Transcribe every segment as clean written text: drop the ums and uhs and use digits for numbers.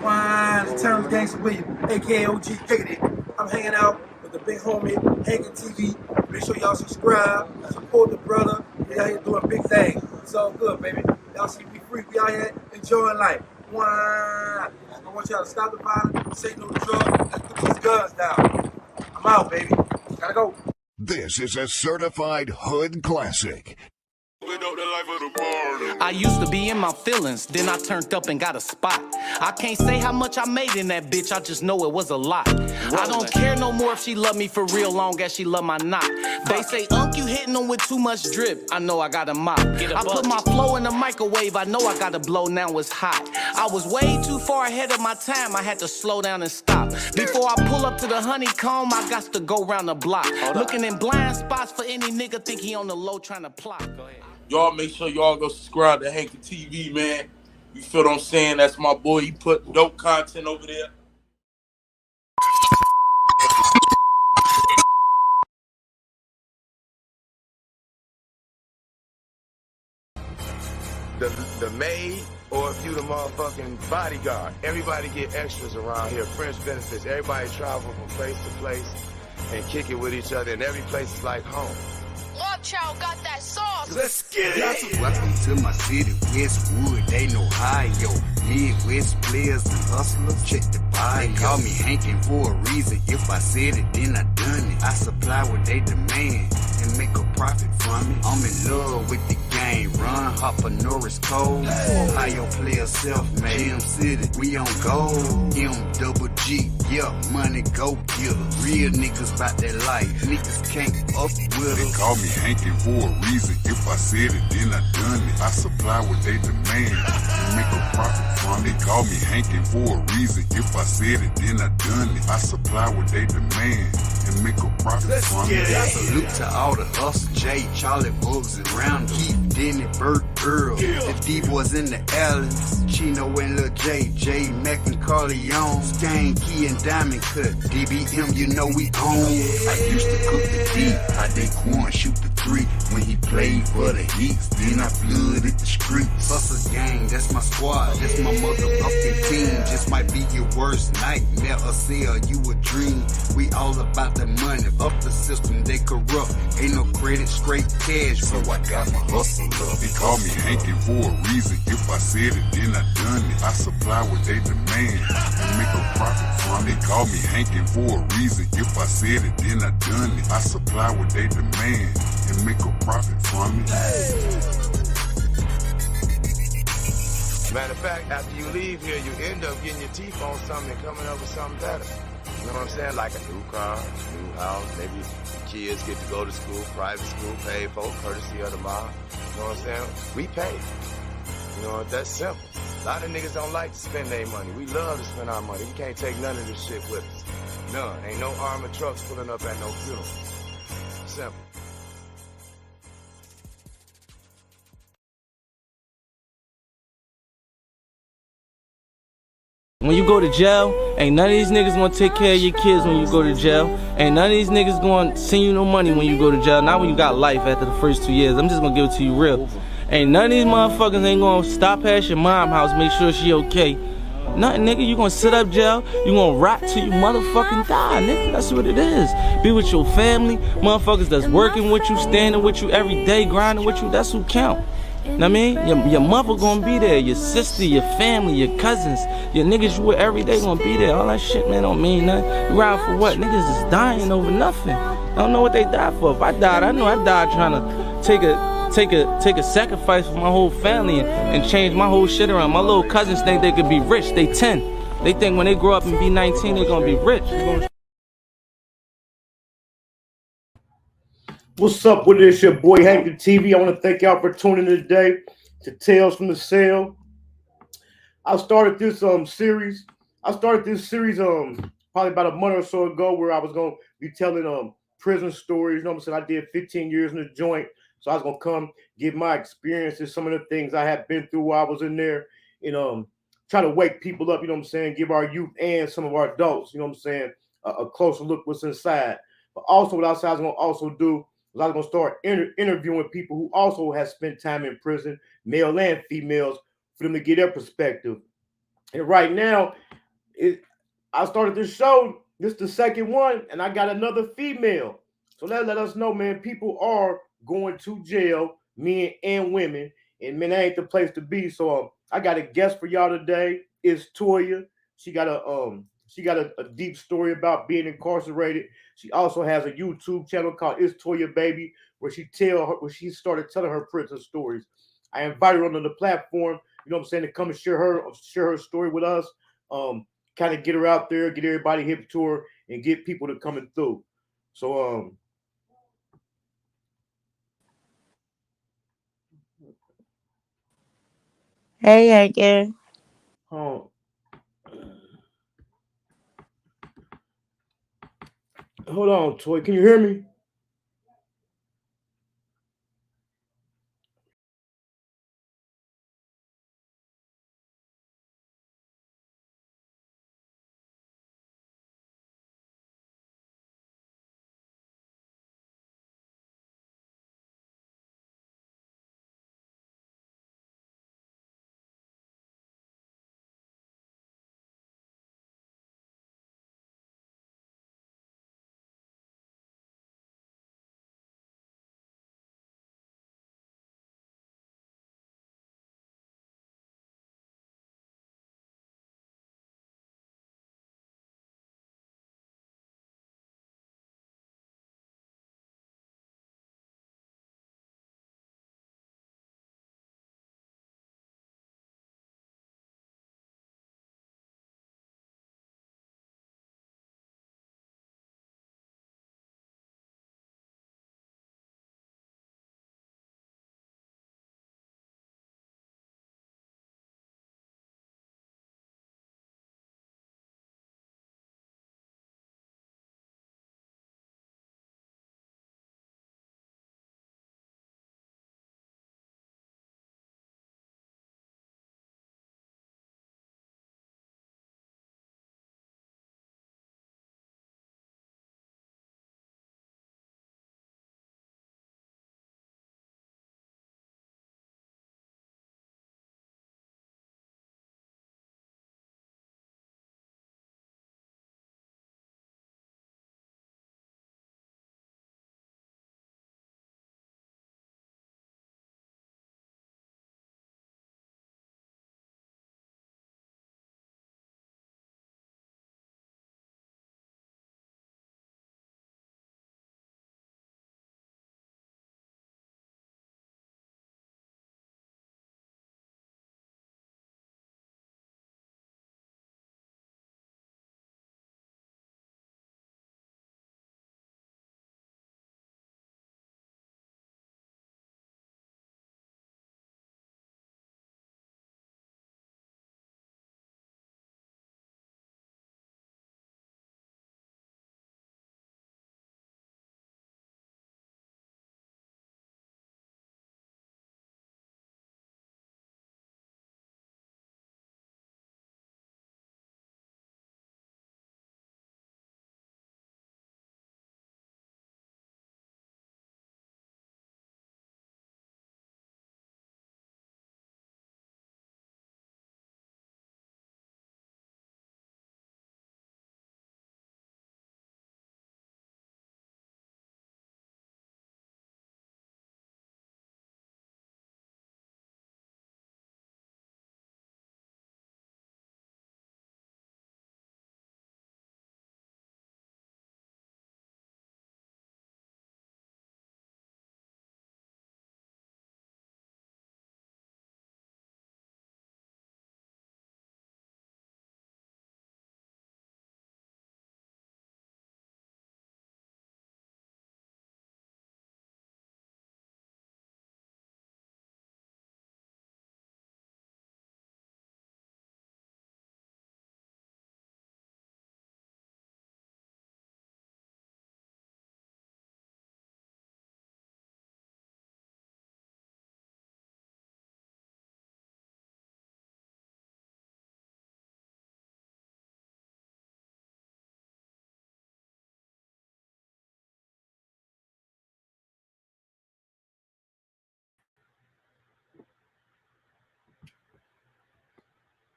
Wine, it's Terrence Gangsta William, aka OG Diggity. I'm hanging out with the big homie, Hankin TV. Make sure y'all subscribe, support the brother. We out here doing big things. It's all good, baby. Y'all see me free. We out here enjoying life. Wine. I want y'all to stop the violence, say no drugs, and put these guns down. I'm out, baby. Gotta go. This is a certified hood classic. I used to be in my feelings, then I turned up and got a spot. I can't say how much I made in that bitch, I just know it was a lot. I don't care no more if she love me for real, long as she love my knot. They say, Unc, you hitting them with too much drip. I know I got a mop. I put my flow in the microwave, I know I got to blow, now it's hot. I was way too far ahead of my time, I had to slow down and stop. Before I pull up to the honeycomb, I got to go round the block. Looking in blind spots for any nigga think he on the low trying to plot. Go ahead. Y'all make sure y'all go subscribe to Hankin TV, man. You feel what I'm saying? That's my boy. He put dope content over there. The maid, or if you the motherfucking bodyguard. Everybody get extras around here, French benefits. Everybody travel from place to place and kick it with each other, and every place is like home. Watch out, got that sauce. Let's get it. Welcome to my city, Westwood, they know Ohio. Midwest players and hustlers, check the bio. They call me Hankin for a reason. If I said it, then I done it. I supply what they demand and make a profit from it. I'm in love with the game. Run, Hopper, Norris, Cole. Ohio player self-made. Jam City, we on gold. M-double-G, yeah, money go killer. Real niggas bout that life. Niggas can't up with They us. call me Hankin for a reason. If I said it, then I done it. I supply what they demand and make a profit from it. They call me Hankin for a reason. If I said it, then I done it. I supply what they demand and make a profit from it. I salute to all the hustle, Jay, Charlie, Bugs, and Round, Keith, Denny, Burt, Earl, the D-boys in the alleys, Chino and Lil J, J, Mac and Carleone, Skang, Key, and Diamond Cut, DBM, you know we own. I used to cook the D, I did corn, shoot the 3, when he played for the Heats, then I flooded the streets. Hustle gang, that's my squad, that's my motherfucking team, just might be your worst nightmare, or sell you a dream. We all about the money, up the system, they corrupt, ain't no credit, straight cash, so I got my hustle up. They call me Hankin for a reason. If I said it, then I done it. I supply what they demand and make a profit from it. They call me Hankin for a reason. If I said it, then I done it. I supply what they demand and make a profit from it. Matter of fact, after you leave here, you end up getting your teeth on something and coming up with something better. You know what I'm saying? Like a new car, new house, maybe kids get to go to school, private school, paid for, courtesy of the mob. You know what I'm saying? We pay. You know, that's simple. A lot of niggas don't like to spend their money. We love to spend our money. We can't take none of this shit with us. None. Ain't no armored trucks pulling up at no funeral. Simple. When you go to jail, ain't none of these niggas gonna take care of your kids when you go to jail. Ain't none of these niggas gonna send you no money when you go to jail. Not when you got life after the first 2 years. I'm just gonna give it to you real. Ain't none of these motherfuckers ain't gonna stop past your mom's house, make sure she okay. Nothing, nigga. You gonna sit up jail, you gonna rot till you motherfucking die, nigga. That's what it is. Be with your family, motherfuckers that's working with you, standing with you every day, grinding with you. That's who count. Know what I mean? Your mother gonna be there, your sister, your family, your cousins, your niggas you with every day gonna be there. All that shit, man, don't mean nothing. You ride for what? Niggas is dying over nothing. I don't know what they died for. If I died, I know I died trying to take a sacrifice for my whole family and change my whole shit around. My little cousins think they could be rich. They 10. They think when they grow up and be 19, they gonna be rich. What's up with this? Your boy Hankin TV. I want to thank y'all for tuning in today to Tales from the Cell. I started this series. Probably about a month or so ago, where I was gonna be telling prison stories. You know what I'm saying? I did 15 years in the joint, so I was gonna come give my experiences, some of the things I had been through while I was in there, and try to wake people up. You know what I'm saying? Give our youth and some of our adults, you know what I'm saying, a closer look what's inside. But also, what I was gonna also do. I was going to start interviewing people who also have spent time in prison, male and females, for them to get their perspective. And right now, I started this show. This is the second one, and I got another female. So that let us know, man, people are going to jail, men and women, and man, that ain't the place to be. So I got a guest for y'all today. It's Toya. She got a deep story about being incarcerated. She also has a YouTube channel called It's Toya Baby, where she started telling her prison stories. I invited her onto the platform, you know what I'm saying, to come and share her story with us. Kind of get her out there, get everybody hip to her, and get people to coming through. So Hey, Hankin. um, hold on, Toy. Can you hear me?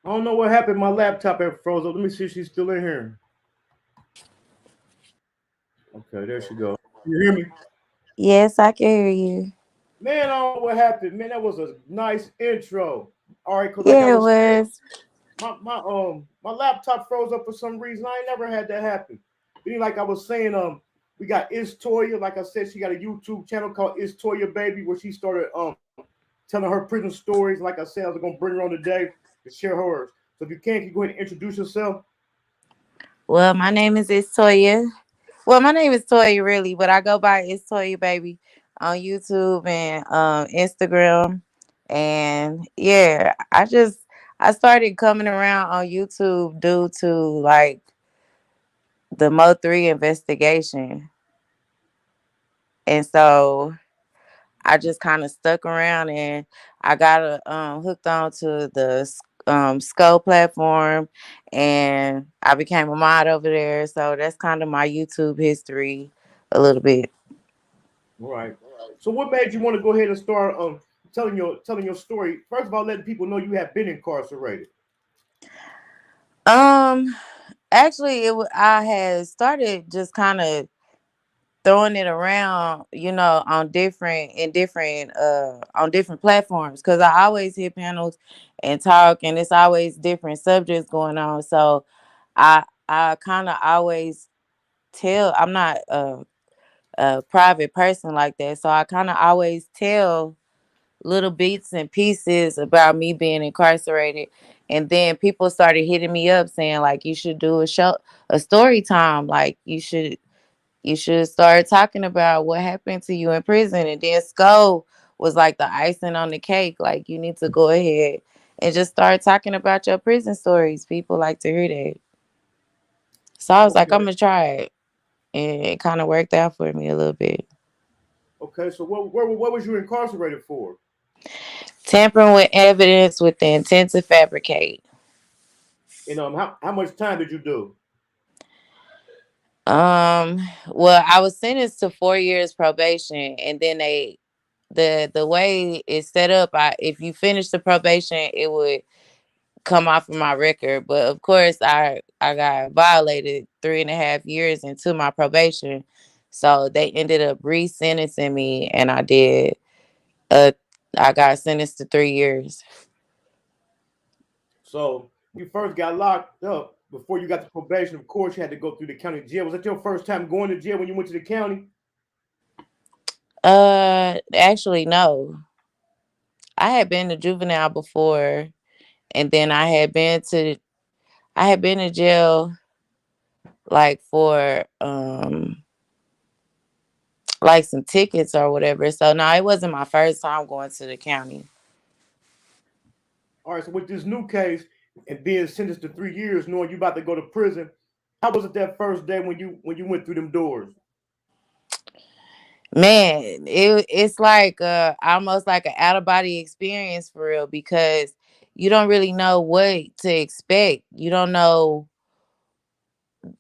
I don't know what happened. My laptop had froze up. Let me see if she's still in here. Okay, there she goes. You hear me? Yes, I can hear you. Man, I don't know what happened. Man, that was a nice intro. All right, cause like I Yeah, it was was. my laptop froze up for some reason. I ain't never had that happen. But like I was saying, we got Is Toya. Like I said, she got a YouTube channel called Is Toya Baby, where she started telling her prison stories. Like I said, I was gonna bring her on today to share hers. So if can you go ahead and introduce yourself? Well, my name is Toya. Well, my name is Toya really, but I go by Toya Baby on YouTube and Instagram. And yeah, I started coming around on YouTube due to like the Mo3 investigation. And so I just kind of stuck around and I got hooked on to the Skull platform and I became a mod over there. So that's kind of my YouTube history a little bit. Right. So what made you want to go ahead and start telling your story? First of all, letting people know you have been incarcerated. Um, actually, I had started just kind of throwing it around, on different platforms because I always hit panels and talk, and it's always different subjects going on. So I kind of always tell. I'm not a private person like that, so I kind of always tell little bits and pieces about me being incarcerated. And then people started hitting me up saying like you should do a story time, like you should start talking about what happened to you in prison. And then Skull was like the icing on the cake. Like, you need to go ahead and just start talking about your prison stories. People like to hear that. So I was like, I'm Okay. going to try it. And it kind of worked out for me a little bit. Okay. So what was you incarcerated for? Tampering with evidence with the intent to fabricate. And how much time did you do? Well, I was sentenced to 4 years probation, and then the way it's set up, if you finish the probation, it would come off of my record. But of course, I got violated 3.5 years into my probation, so they ended up re-sentencing me, and uh I got sentenced to 3 years. So when you first got locked up, before you got the probation, of course, you had to go through the county jail. Was that your first time going to jail when you went to the county? Actually, no. I had been to juvenile before, and then I had been to jail like for like some tickets or whatever. So no, it wasn't my first time going to the county. All right. So with this new case and being sentenced to 3 years, knowing you about to go to prison, how was it that first day when you went through them doors? Man, it's like almost like an out of body experience for real because you don't really know what to expect. You don't know,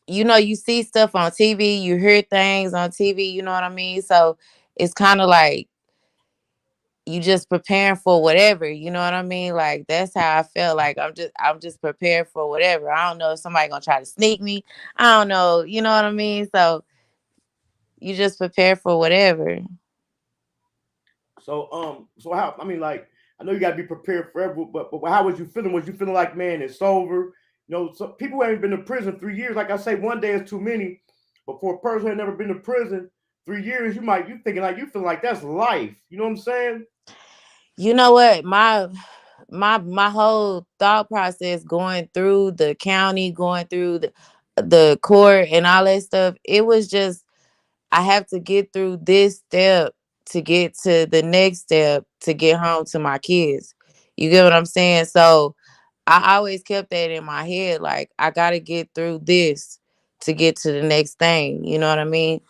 you see stuff on TV, you hear things on TV, you know what I mean? So it's kind of like you just preparing for whatever, you know what I mean? Like that's how I felt. Like I'm just prepared for whatever. I don't know if somebody gonna try to sneak me. I don't know, you know what I mean? So you just prepare for whatever. So how? I mean, like, I know you got to be prepared for everyone, but how was you feeling? Was you feeling like, man, it's over? So people who haven't been to prison 3 years, like I say, one day is too many. But for a person who had never been to prison 3 years, you thinking like you feeling like that's life. You know what I'm saying? You know what? My whole thought process going through the county, going through the court and all that stuff, it was just I have to get through this step to get to the next step to get home to my kids. You get what I'm saying? So I always kept that in my head. Like I gotta get through this to get to the next thing. You know what I mean?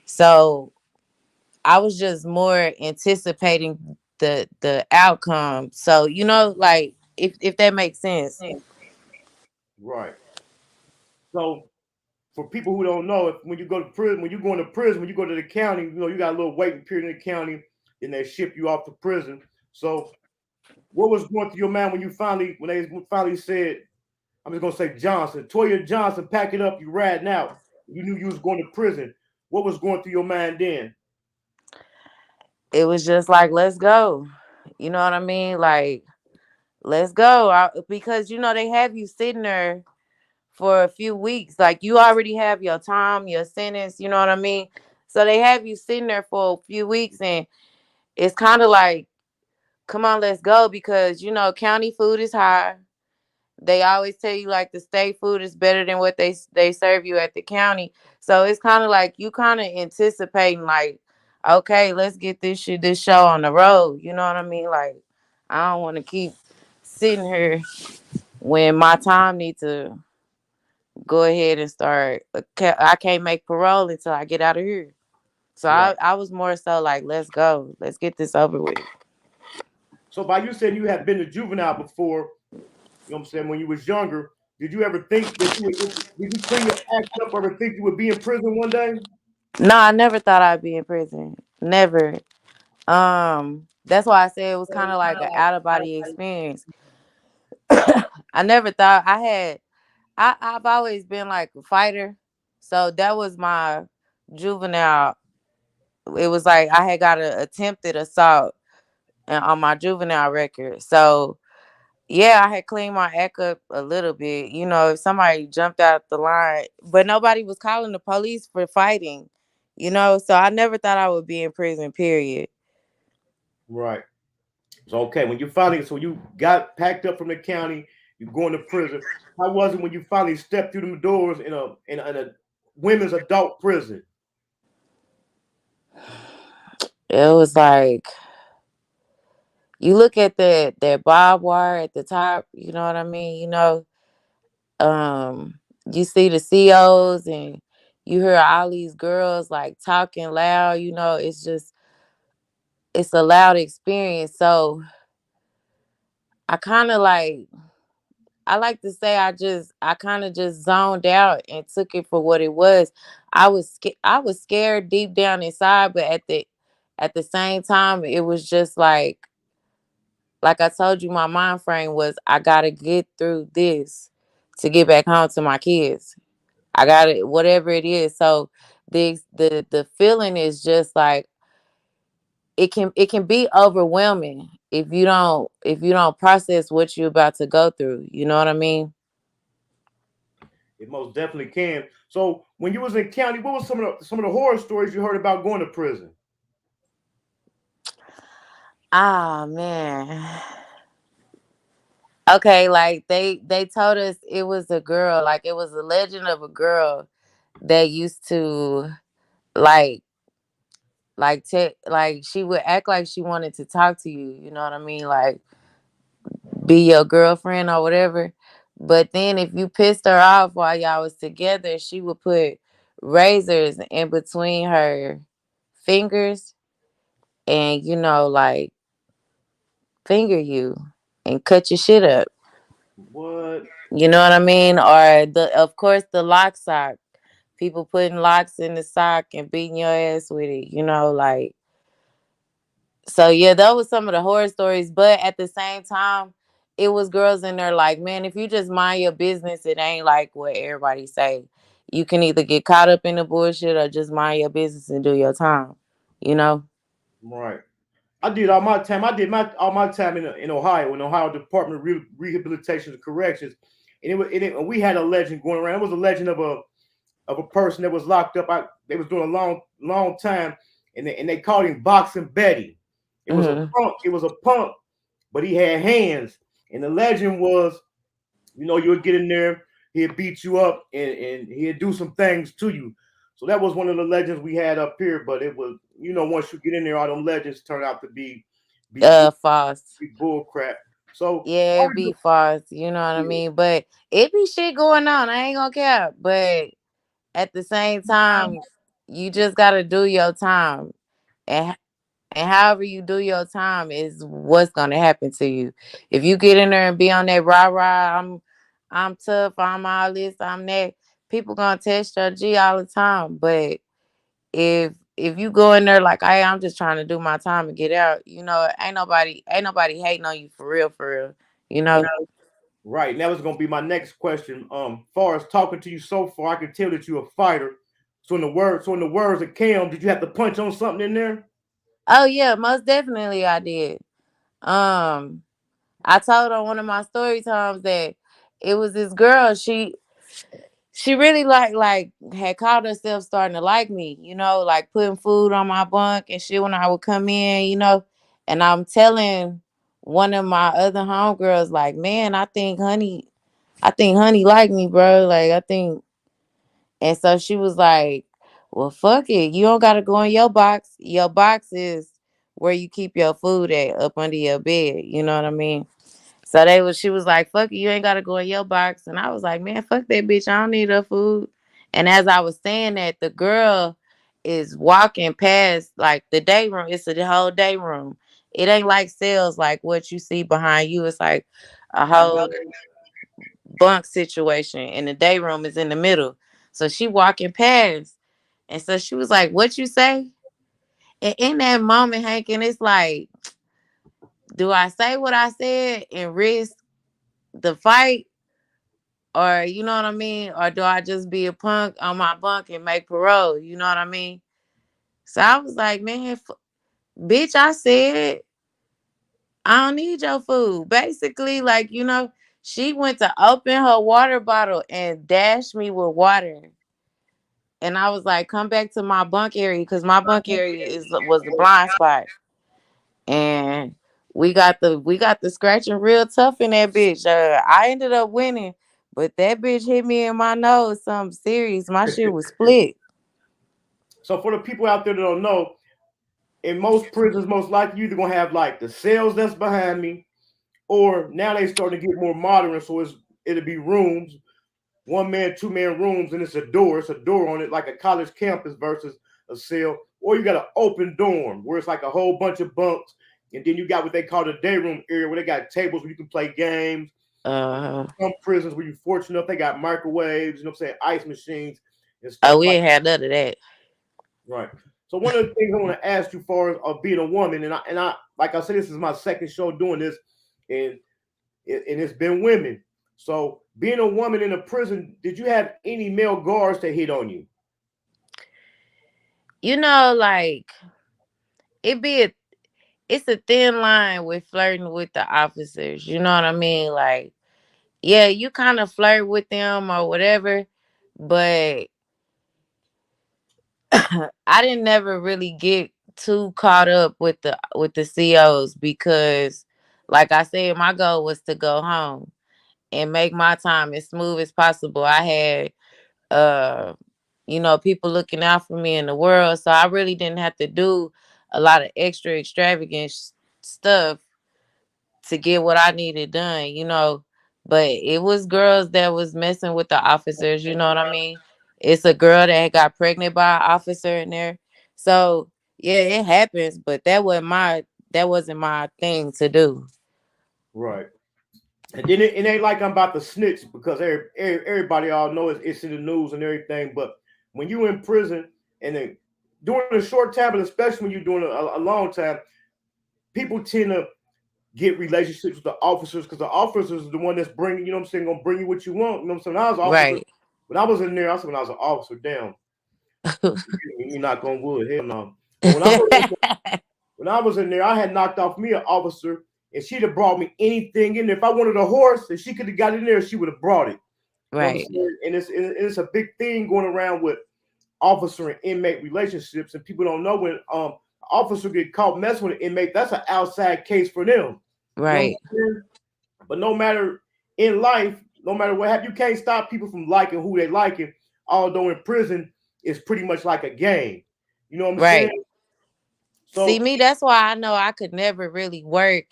So I was just more anticipating the outcome. So like if that makes sense. Right. So for people who don't know, if when you go to prison, when you go into prison, when you go to the county, you got a little waiting period in the county, then they ship you off to prison. So What was going through your mind when they finally said, I'm just gonna say Johnson, Toya Johnson, pack it up, you riding out. You knew you was going to prison. What was going through your mind then? It was just like, let's go. You know what I mean? Like, let's go. Because they have you sitting there for a few weeks. Like, you already have your time, your sentence. You know what I mean? So they have you sitting there for a few weeks, and it's kind of like, come on, let's go, because county food is high. They always tell you like the state food is better than what they serve you at the county. So it's kind of like you kind of anticipating like, okay, let's get this show on the road. You know what I mean? Like, I don't want to keep sitting here when my time needs to go ahead and start. I can't make parole until I get out of here. So Right. I was more so like, let's go, let's get this over with. So by you saying you had been a juvenile before, you know what I'm saying, when you was younger, did you ever think that did you clean your act up or ever think you would be in prison one day? No, I never thought I'd be in prison. Never. That's why I said it was kind of like an out of body experience. I never thought I've always been like a fighter. So that was my juvenile. It was like I had got an attempted assault on my juvenile record. So yeah, I had cleaned my act up a little bit. If somebody jumped out the line, but nobody was calling the police for fighting. So I never thought I would be in prison, period. Right. So okay, so you got packed up from the county, you going to prison. How was it when you finally stepped through the doors in a women's adult prison? It was like you look at that barbed wire at the top, you know what I mean? Um, you see the COs and you hear all these girls like talking loud, it's a loud experience. So I kind of like I like to say I kind of just zoned out and took it for what it was. I was scared deep down inside, but at the same time it was just like I told you, my mind frame was I gotta get through this to get back home to my kids. I got it, whatever it is. So the feeling is just like it can be overwhelming if you don't process what you're about to go through. You know what I mean? It most definitely can. So when you was in county, what was some of the horror stories you heard about going to prison? Ah man. Okay, like they told us it was a girl, like it was a legend of a girl that used to like like she would act like she wanted to talk to you, you know what I mean? Like be your girlfriend or whatever. But then if you pissed her off while y'all was together, she would put razors in between her fingers and like finger you and cut your shit up. What? You know what I mean? Or of course the lock sock. People putting locks in the sock and beating your ass with it, like. So yeah, that was some of the horror stories. But at the same time, it was girls in there like, man, if you just mind your business, it ain't like what everybody say. You can either get caught up in the bullshit or just mind your business and do your time. You know? Right. I did all my time. I did all my time in Ohio, in Ohio Department of Rehabilitation and Corrections, and and we had a legend going around. It was a legend of a person that was locked up. They was doing a long time, and they called him Boxing Betty. It was a Mm-hmm. punk. It was a punk, but he had hands. And the legend was, you would get in there, he'd beat you up, and he'd do some things to you. So that was one of the legends we had up here. But it was, once you get in there, all them legends turn out to be False. bull crap. So Yeah, it be false. You know what I mean? But it be shit going on. I ain't gonna care. But at the same time, you just gotta do your time. And And however you do your time is what's gonna happen to you. If you get in there and be on that rah rah, I'm tough, I'm all this, I'm that. People gonna test your G all the time. But if if you go in there like, hey, I'm just trying to do my time and get out, ain't nobody hating on you for real, for real. You know? Right. That was gonna be my next question. Far as talking to you so far, I can tell that you're a fighter. So in the words of Cam, did you have to punch on something in there? Oh yeah, most definitely I did. Um, I told on one of my story times that it was this girl. She really like had called herself starting to like me, like putting food on my bunk and shit when I would come in. And I'm telling one of my other homegirls, like, man, I think honey like me, bro. Like I think, and so she was like, well, fuck it. You don't gotta go in your box. Your box is where you keep your food at, up under your bed. You know what I mean? So she was like, fuck it, you ain't gotta go in your box. And I was like, man, fuck that bitch. I don't need her food. And as I was saying that, the girl is walking past like the day room. It's a whole day room. It ain't like cells like what you see behind you. It's like a whole bunk situation. And the day room is in the middle. So she walking past. And so she was like, what you say? And in that moment, Hankin, it's like, do I say what I said and risk the fight? Or you know what I mean? Or do I just be a punk on my bunk and make parole? You know what I mean? So I was like, man, bitch, I said, I don't need your food. Basically, like, she went to open her water bottle and dash me with water. And I was like, come back to my bunk area because my bunk area was the blind spot. And we got the scratching real tough in that bitch. I ended up winning, but that bitch hit me in my nose, something serious. My shit was split. So for the people out there that don't know, in most prisons, most likely you either gonna have like the cells that's behind me, or now they starting to get more modern, so it'll be rooms, 1 man, 2 man rooms, and it's a door. It's a door on it, like a college campus versus a cell. Or you got an open dorm where it's like a whole bunch of bunks, and then you got what they call the day room area where they got tables where you can play games. Some prisons where you're fortunate enough, they got microwaves, you know what I'm saying, ice machines and stuff We like ain't had none of that. Right. So one of the things I want to ask you for of being a woman, and I like I said, this is my second show doing this, and it's been women. So being a woman in a prison, did you have any male guards that hit on you? Like it's a thin line with flirting with the officers. You know what I mean? Like, yeah, you kind of flirt with them or whatever, but I didn't never really get too caught up with the COs because, like I said, my goal was to go home and make my time as smooth as possible. I had people looking out for me in the world, so I really didn't have to do a lot of extra extravagant stuff to get what I needed done. But it was girls that was messing with the officers, you know what I mean? It's a girl that got pregnant by an officer in there. So yeah, it happens, but that wasn't my thing to do. Right. And then it ain't like I'm about to snitch because everybody all know it's in the news and everything. But when you in prison and then during a short time, but especially when you're doing a long time, people tend to get relationships with the officers because the officers is the one that's bringing, you know what I'm saying, gonna bring you what you want. You know what I'm saying? When I was an officer, Right. when I was in there, I said when I was an officer, damn, you knock on wood, hell no. But when I was in there, I had knocked off me an officer, and she'd have brought me anything in there. If I wanted a horse, and she could have got in there, she would have brought it. You know what I'm Right. saying? And it's a big thing going around with officer and inmate relationships, and people don't know when officer get caught messing with an inmate, that's an outside case for them. You know what Right. I'm saying? But no matter in life, no matter what happens, you can't stop people from liking who they liking. Although in prison, it's pretty much like a game. You know what I'm saying? Right. See, So me, that's why I know I could never really work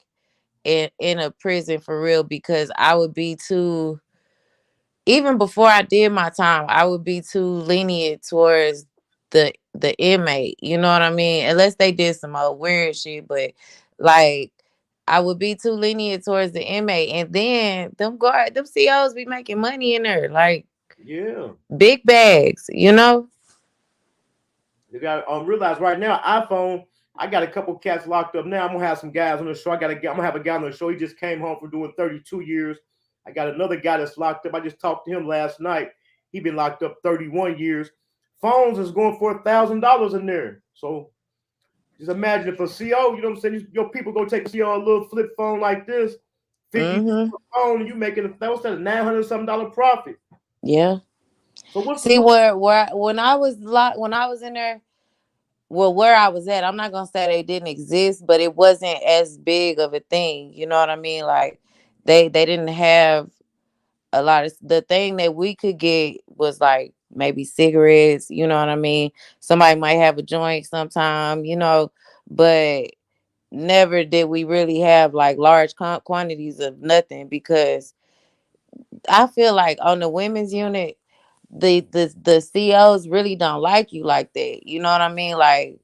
in a prison for real because I would be too, even before I did my time, I would be too lenient towards the inmate. You know what I mean? Unless they did some old weird shit, but like I would be too lenient towards the inmate. And then them COs be making money in there, like yeah. big bags, you know? You got realize right now, iPhone. I got a couple cats locked up now. I'm gonna have some guys on the show. I'm gonna have a guy on the show. He just came home from doing 32 years. I got another guy that's locked up. I just talked to him last night. He been locked up 31 years. Phones is going for $1,000 in there. So just imagine if a CO, you know what I'm saying, your people go take a CO a little flip phone like this, 50 phone, and you making what's that, $900 something profit. Yeah. So what's See where when I was in there, well, where I was at, I'm not gonna say they didn't exist, but it wasn't as big of a thing. You know what I mean? Like they didn't have a lot of the thing that we could get was like maybe cigarettes. You know what I mean? Somebody might have a joint sometime. But never did we really have like large quantities of nothing because I feel like on the women's unit, the COs really don't like you like that. You know what I mean? Like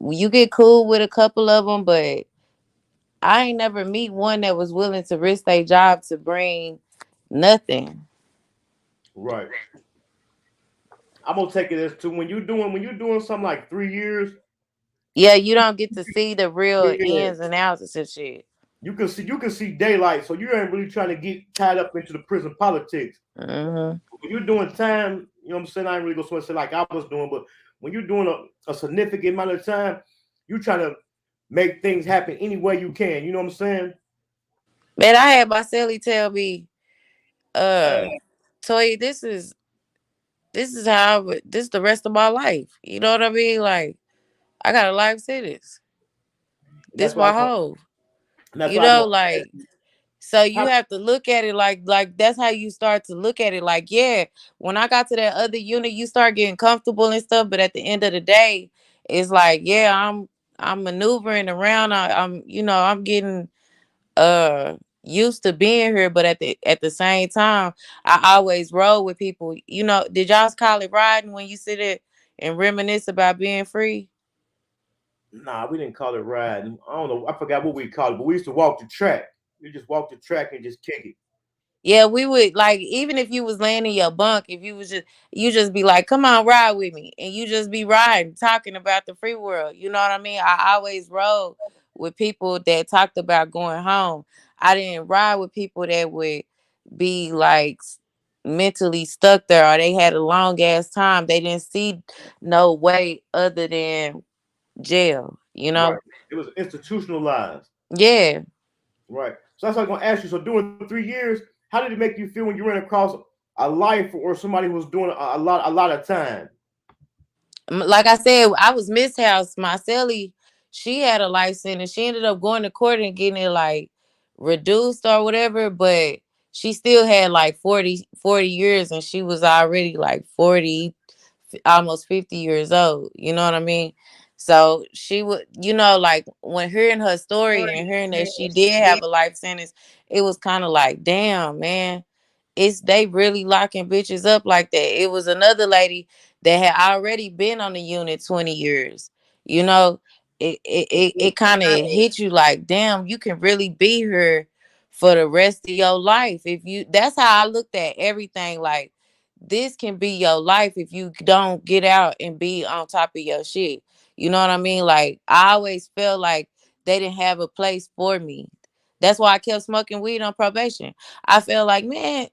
you get cool with a couple of them, but I ain't never meet one that was willing to risk their job to bring nothing. right. I'm gonna take it as to when you're doing something like 3 years. Yeah, you don't get to see the real Yeah, ins and outs and shit. you can see daylight, so you ain't really trying to get tied up into the prison politics. Hmm. When you're doing time, you know what I'm saying? I ain't really gonna say like I was doing, but when you're doing a significant amount of time, you're trying to make things happen any way you can. You know what I'm saying? Man, I had my celly tell me, uh, Toy, this is how this is the rest of my life. You know what I mean? Like I got a life sentence. And This that's why I my was gonna, whole. and that's You why I was know, gonna ask like you. so you How, have to look at it like that's how you start to look at it. Like, yeah, when I got to that other unit, you start getting comfortable and stuff. But at the end of the day, it's like, yeah, I'm maneuvering around. I'm getting used to being here. But at the same time, I always roll with people. Did y'all call it riding when you sit there and reminisce about being free? nah, we didn't call it riding. I don't know. I forgot what we called it, but we used to walk the track. You just walk the track and just kick it. Yeah, we would like even if you was laying in your bunk, if you just be like, come on, ride with me. And you just be riding, talking about the free world. You know what I mean? I always rode with people that talked about going home. I didn't ride with people that would be like mentally stuck there or they had a long ass time. They didn't see no way other than jail, you Right. know? It was institutionalized. Yeah. Right. So that's what I'm gonna ask you. So during 3 years, how did it make you feel when you ran across a life or somebody who was doing a lot of time? Like I said, I was Miss House. My Sally, she had a life sentence. She ended up going to court and getting it like reduced or whatever, but she still had like 40 years and she was already like 40, almost 50 years old. You know what I mean? So she would, like when hearing her story and hearing that she did have a life sentence, it was kind of like, damn, man, they really locking bitches up like that. It was another lady that had already been on the unit 20 years. You know, it kind of hit you like, damn, you can really be here for the rest of your life. That's how I looked at everything. Like, this can be your life if you don't get out and be on top of your shit. You know what I mean? Like, I always felt like they didn't have a place for me. That's why I kept smoking weed on probation. I felt like, man,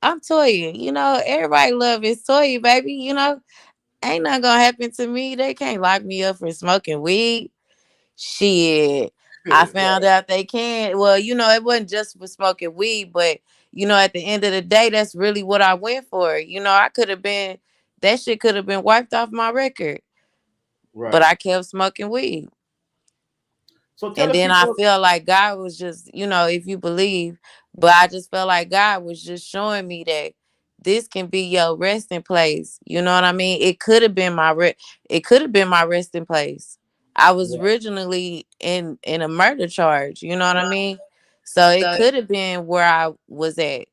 I'm Toya. Everybody love is Toya, baby. Ain't nothing gonna happen to me. They can't lock me up for smoking weed. Shit. I found Right. out they can. Well, it wasn't just for smoking weed, but at the end of the day, that's really what I went for. I could have been that shit could have been wiped off my record. But Right. I kept smoking weed. So tell And the then I people. feel like God was just, if you believe, but I just felt like God was just showing me that this can be your resting place. You know what I mean? It could have been my resting place. I was Right. originally in a murder charge, you know what I mean? So it could have been where I was at.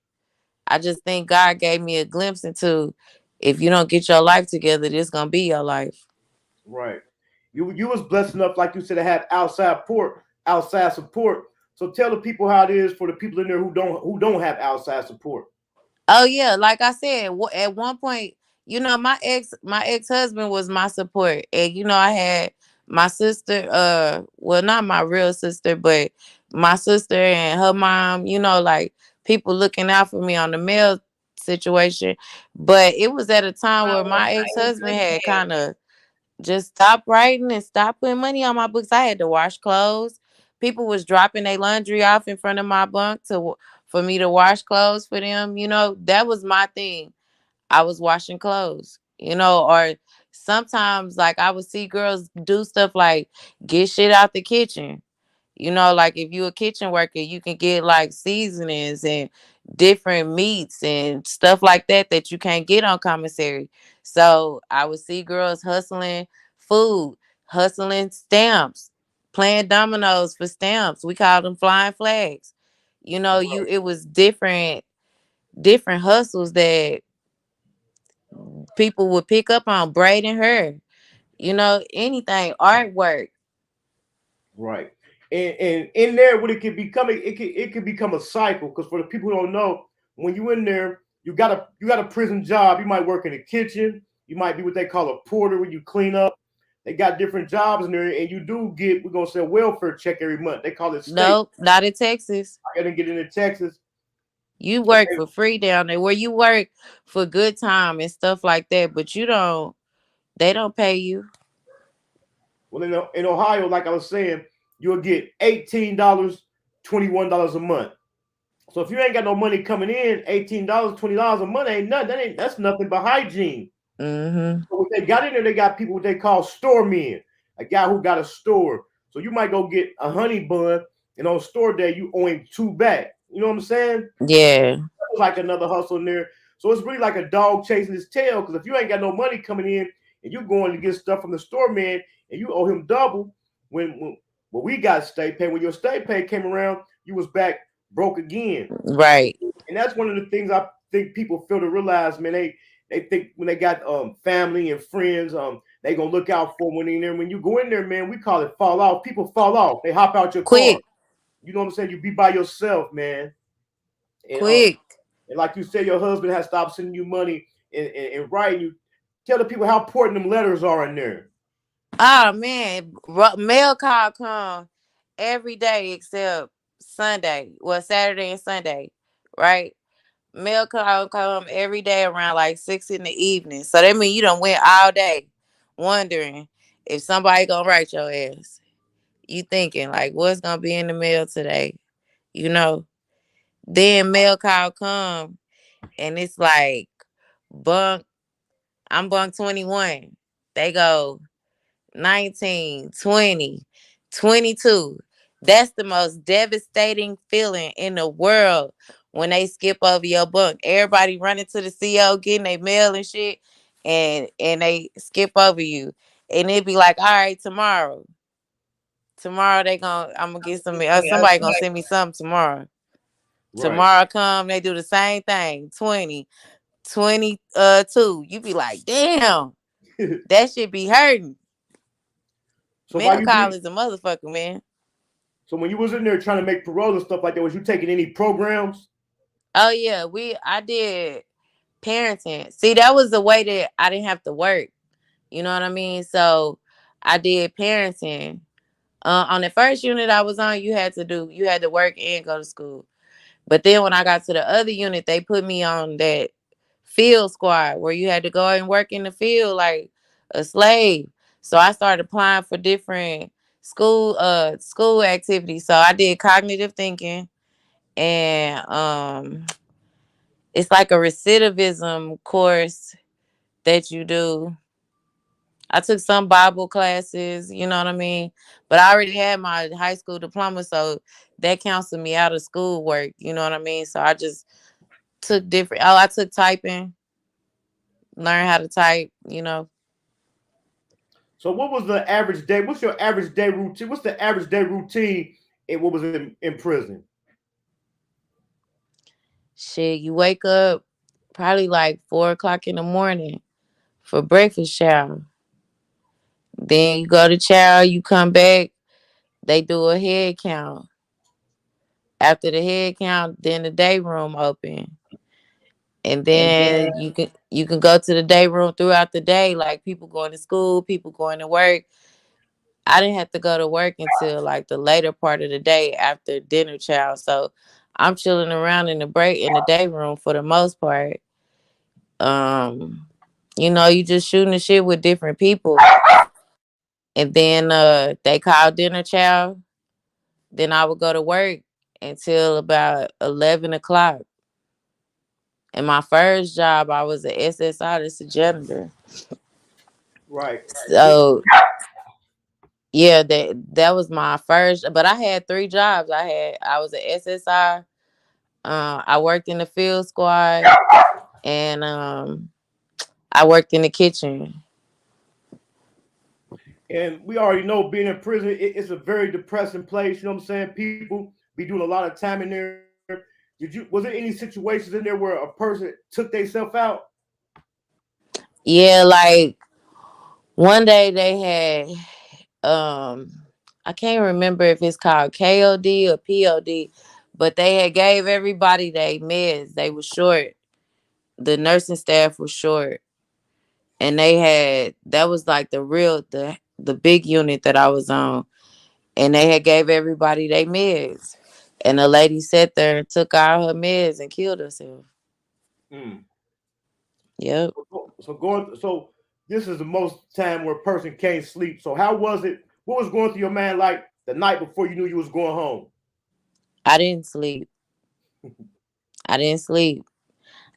I just think God gave me a glimpse into if you don't get your life together, this gonna be your life. Right. You was blessed enough, like you said, to have outside support. So tell the people how it is for the people in there who don't have outside support. Oh yeah, like I said, at one point, my ex-husband was my support. And I had my sister, well, not my real sister, but my sister and her mom, like people looking out for me on the mail situation. But it was at a time where my ex-husband had kind of just stopped writing and stopped putting money on my books. I had to wash clothes. People was dropping their laundry off in front of my bunk for me to wash clothes for them. That was my thing. I was washing clothes, or sometimes like I would see girls do stuff like get shit out the kitchen. Like if you a kitchen worker, you can get like seasonings and different meats and stuff like that you can't get on commissary. So I would see girls hustling food, hustling stamps, playing dominoes for stamps. We called them flying flags. It was different hustles that people would pick up on, braiding hair, anything, artwork. Right. And in there, what it could become, it could become a cycle. Because for the people who don't know, when you in there, you got a prison job. You might work in the kitchen. You might be what they call a porter, where you clean up. They got different jobs in there, and you do get, we're gonna say, a welfare check every month. They call it state. Nope, not in Texas. I gotta get into Texas. You work for free down there, where you work for good time and stuff like that, but they don't pay you. Well, in Ohio, like I was saying, you'll get $18, $21 a month. So if you ain't got no money coming in, $18, $20 a month ain't nothing. That's nothing but hygiene. Mm-hmm. So what they got in there, they got people what they call store men, a guy who got a store. So you might go get a honey bun, and on store day you owe him two back. You know what I'm saying? Yeah. Like another hustle in there. So it's really like a dog chasing his tail. Because if you ain't got no money coming in and you going to get stuff from the store man and you owe him double, when we got state pay, when your state pay came around, you was back broke again. Right. And that's one of the things I think people fail to realize, man. They think when they got family and friends, they gonna look out for when in there. When you go in there, man, we call it fall off. People fall off. They hop out your quick. car. You know what I'm saying? You be by yourself, man. And, quick. And like you said, your husband has stopped sending you money and writing you. Tell the people how important them letters are in there. Oh man, mail call come every day except Sunday. Well, Saturday and Sunday, right? Mail call come every day around like 6 in the evening. So that means you done went all day wondering if somebody gonna write your ass. You thinking like, what's gonna be in the mail today? Then mail call come and it's like bunk. I'm bunk 21. They go 19, 20, 22. That's the most devastating feeling in the world when they skip over your bunk. Everybody running to the CO getting their mail and shit, and they skip over you. And it be like, all right, tomorrow I'm gonna get some somebody gonna send me something tomorrow. Right. Tomorrow come, they do the same thing. 20, 22. You be like, damn, that shit be hurting. So mail call is a motherfucker, man. So when you was in there trying to make parole and stuff like that, was you taking any programs? Oh yeah, I did parenting. See, that was the way that I didn't have to work. You know what I mean? So I did parenting. On the first unit I was on, you had to work and go to school. But then when I got to the other unit, they put me on that field squad where you had to go and work in the field like a slave. So I started applying for different school activities. So I did cognitive thinking, and it's like a recidivism course that you do. I took some Bible classes, you know what I mean? But I already had my high school diploma, so that counseled me out of school work, you know what I mean? So I just took I took typing, learn how to type, So what was the average day? What's your average day routine? What's the average day routine and what was in prison? Shit, you wake up probably like 4 o'clock in the morning for breakfast shower. Then you go to chow, you come back, they do a head count. After the head count, then the day room open. And then you can go to the day room throughout the day, like people going to school, people going to work. I didn't have to go to work until like the later part of the day after dinner child. So I'm chilling around in the break in the day room for the most part. Um, you just shooting the shit with different people. And then they call dinner child. Then I would go to work until about 11 o'clock. And my first job, I was a SSI, that's a janitor. Right. So yeah, that was my first. But I had three jobs. I was a SSI. I worked in the field squad, and I worked in the kitchen. And we already know being in prison, it's a very depressing place. You know what I'm saying? People be doing a lot of time in there. Was there any situations in there where a person took themselves out? Yeah, like one day they had I can't remember if it's called KOD or POD, but they had gave everybody their meds. They were short. The nursing staff was short. And that was like the big unit that I was on. And they had gave everybody their meds. And the lady sat there and took all her meds and killed herself. Mm. Yep. So this is the most time where a person can't sleep. So how was it? What was going through your mind like the night before you knew you was going home? I didn't sleep. I didn't sleep.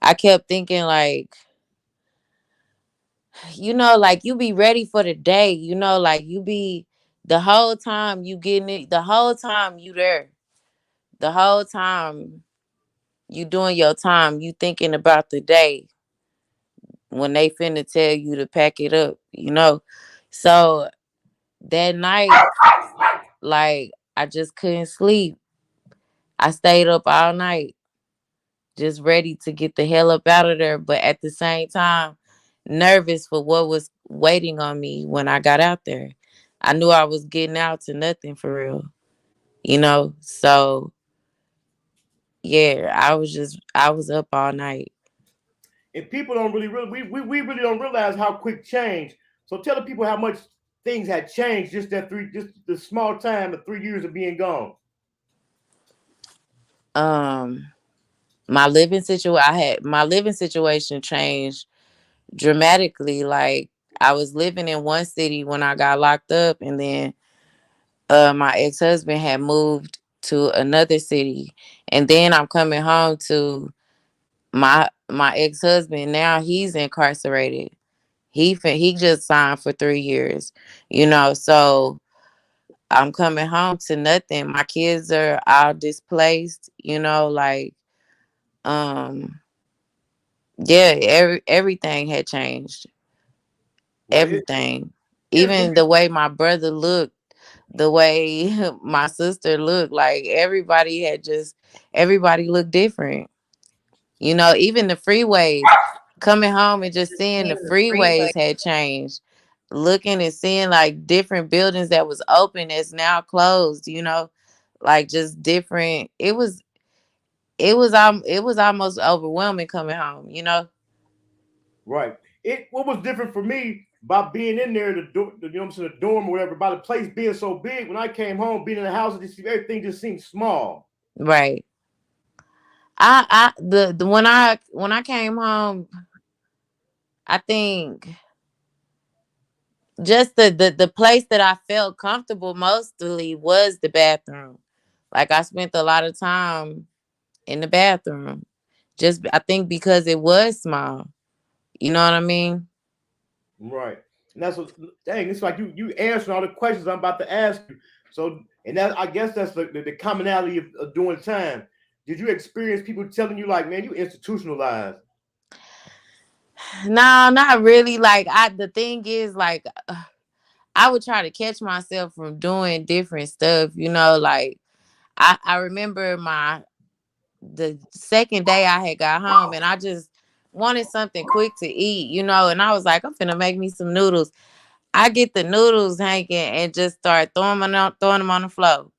I kept thinking like, like you be ready for the day, like you be the whole time you getting it, the whole time you there, the whole time you doing your time, you thinking about the day when they finna tell you to pack it up. So that night, like I just couldn't sleep. I stayed up all night, just ready to get the hell up out of there, but at the same time, nervous for what was waiting on me when I got out there. I knew I was getting out to nothing for real. So yeah, I was up all night. And people don't really we really don't realize how quick change. So tell the people how much things had changed just the small time of 3 years of being gone. Um my living situation changed dramatically. Like I was living in one city when I got locked up, and then my ex-husband had moved to another city, and then I'm coming home to my ex-husband. Now he's incarcerated. He just signed for 3 years. So I'm coming home to nothing. My kids are all displaced. Like um yeah, everything had changed. Right. Everything. It's Even the way my brother looked, the way my sister looked, like everybody looked different. Even the freeways, coming home and just seeing the freeways had changed. Looking and seeing like different buildings that was open that's now closed. Like just different. It was almost overwhelming coming home. right. It what was different for me by being in there, you know what I'm saying, the dorm or whatever, by the place being so big. When I came home, being in the house, everything just seemed small. Right. The when I came home, I think just the place that I felt comfortable mostly was the bathroom. Like I spent a lot of time in the bathroom. Just I think because it was small. You know what I mean? Right. And that's what dang, it's like you answering all the questions I'm about to ask you. So and that I guess that's the commonality of doing time. Did you experience people telling you like, man, you institutionalized? No, not really. Like the thing is like I would try to catch myself from doing different stuff. Like I remember the second day I had got home, and I just wanted something quick to eat. And I was like, I'm finna make me some noodles. I get the noodles, Hankin, and just start throwing them on the floor.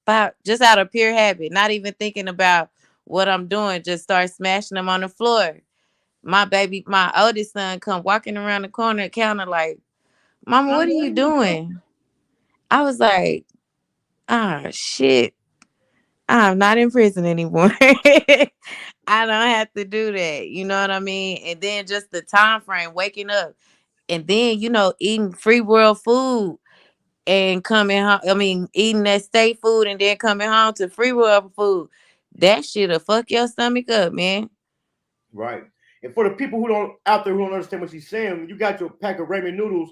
Just out of pure habit, not even thinking about what I'm doing, just start smashing them on the floor. my oldest son come walking around the corner counter like, Mama, what are you doing? I was like, ah, shit. I'm not in prison anymore. I don't have to do that. You know what I mean? And then just the time frame, waking up and then, eating free world food and coming home. I mean, eating that state food and then coming home to free world food. That shit'll fuck your stomach up, man. Right. And for the people who don't out there who don't understand what she's saying, when you got your pack of ramen noodles,